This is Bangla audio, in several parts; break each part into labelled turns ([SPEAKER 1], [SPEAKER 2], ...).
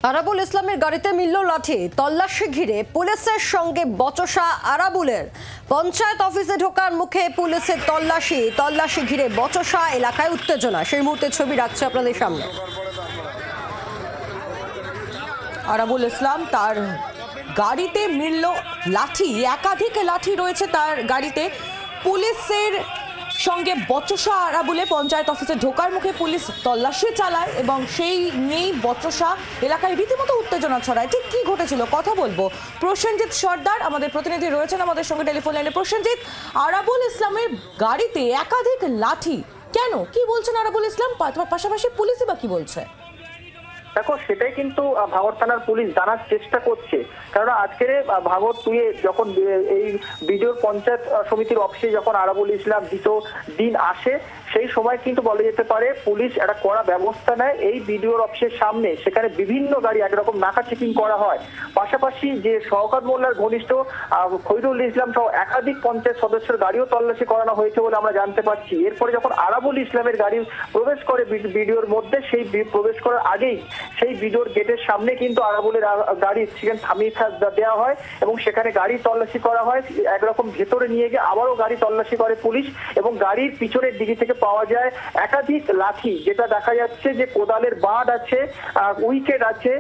[SPEAKER 1] আরাবুল ইসলামের গাড়িতে মিলল লাঠি, তল্লাশি ঘিরে পুলিশের সঙ্গে বচসা আরাবুলের। পঞ্চায়েত অফিসে ঢোকার মুখে পুলিশের তল্লাশি ঘিরে বচসা, এলাকায় উত্তেজনা। সেই মুহূর্তে ছবি রাখছে আপনাদের সামনে।
[SPEAKER 2] আরাবুল ইসলাম, তার গাড়িতে মিলল লাঠি, একাধিক লাঠি রয়েছে তার গাড়িতে। পুলিশের সঙ্গে বচসা আরাবুলে, পঞ্চায়েত অফিসে ঢোকার মুখে পুলিশ তল্লাশি চালায় এবং সেই নিয়েই বচসা, এলাকায় রীতিমতো উত্তেজনা ছড়ায়। ঠিক কি ঘটেছিল কথা বলবো। প্রসেনজিৎ সর্দার আমাদের প্রতিনিধি রয়েছেন আমাদের সঙ্গে টেলিফোন লাইনে। প্রসেনজিৎ, আরাবুল ইসলামের গাড়িতে একাধিক লাঠি কেন, কি বলছেন আরাবুল ইসলাম, পাশাপাশি পুলিশই বা কি বলছে?
[SPEAKER 3] দেখো, সেটাই কিন্তু ভাঙড় থানার পুলিশ জানার চেষ্টা করছে। কারণ আজকের ভাঙড় টুয়ে যখন এই বিডিওর পঞ্চায়েত সমিতির অফিসে যখন আরাবুল ইসলাম দ্বিতীয় দিন আসে, সেই সময় কিন্তু বলা যেতে পারে পুলিশ একটা কড়া ব্যবস্থা নেয় এই বিডিওর অফিসের সামনে। সেখানে বিভিন্ন গাড়ি একরকম নাকা চেকিং করা হয়। পাশাপাশি যে শওকত মোল্লার ঘনিষ্ঠ খৈরুল ইসলাম সহ একাধিক পঞ্চায়েত সদস্যের গাড়িও তল্লাশি করানো হয়েছে বলে আমরা জানতে পারছি। এরপরে যখন আরাবুল ইসলামের গাড়ি প্রবেশ করে বিডিওর মধ্যে, সেই প্রবেশ করার আগেই সেই বিডিওর গেটের সামনে কিন্তু আরাবুলের গাড়ি সেখানে থামিয়ে দেওয়া হয় এবং সেখানে গাড়ি তল্লাশি করা হয়। একরকম ভেতরে নিয়ে গিয়ে আবারও গাড়ি তল্লাশি করে পুলিশ এবং গাড়ির পিছনের দিকে থেকে পাওয়া যায় একাধিক লাঠি, যেটা দেখা যাচ্ছে যে কোদালের বাঁট আছে, উইকেট আছে,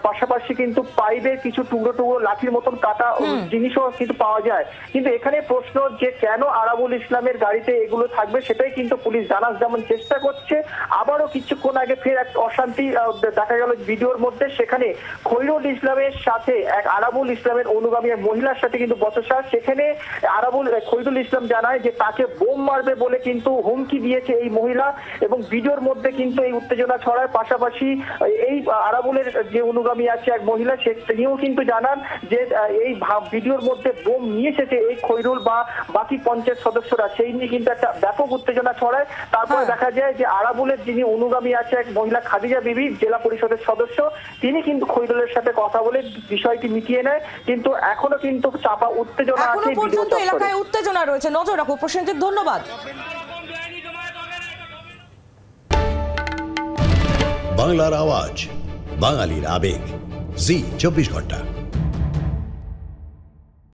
[SPEAKER 3] পাশাপাশি কিন্তু পাইপের কিছু টুকরো টুকরো লাঠির মতন কাটা জিনিসও কিন্তু পাওয়া যায়। কিন্তু এখানে প্রশ্ন যে কেন আরাবুল ইসলামের গাড়িতে এগুলো থাকবে, সেটাই কিন্তু পুলিশ জানার যেমন চেষ্টা করছে। আবারও কিছুক্ষণ আগে ফের এক অশান্তি দেখা গেল ভিডিওর মধ্যে। সেখানে খৈরুল ইসলামের সাথে এক আরাবুল ইসলামের অনুগামী মহিলার সাথে কিন্তু বচসা। সেখানে খৈরুল ইসলাম জানায় যে তাকে বোম মারবে বলে কিন্তু হুমকি দিয়েছে এই মহিলা এবং ভিডিওর মধ্যে কিন্তু এই উত্তেজনা ছড়ায়। পাশাপাশি এই আরাবুলের যে অনুগামী আছে এক মহিলা, তিনিও কিন্তু জানান যে এই ভিডিওর মধ্যে বোম নিয়ে এসেছে এই খৈরুল বা বাকি পঞ্চায়েত সদস্যরা। সেই নিয়ে কিন্তু একটা ব্যাপক উত্তেজনা ছড়ায়। তারপরে দেখা যায় যে আরাবুলের যিনি অনুগামী আছে এক মহিলা খাদিজা বিবি, জেলা পরিষদের সদস্য, তিনি কিন্তু খৈরুলের সাথে কথা বলে বিষয়টি মিটিয়ে নেয়। কিন্তু এখনো কিন্তু চাপা উত্তেজনা আছে,
[SPEAKER 2] এলাকায় উত্তেজনা রয়েছে। নজর রাখো প্রসেনজিৎ, ধন্যবাদ।
[SPEAKER 4] বাংলার আওয়াজ, বাঙালির আবেগ, জি 24 ঘন্টা।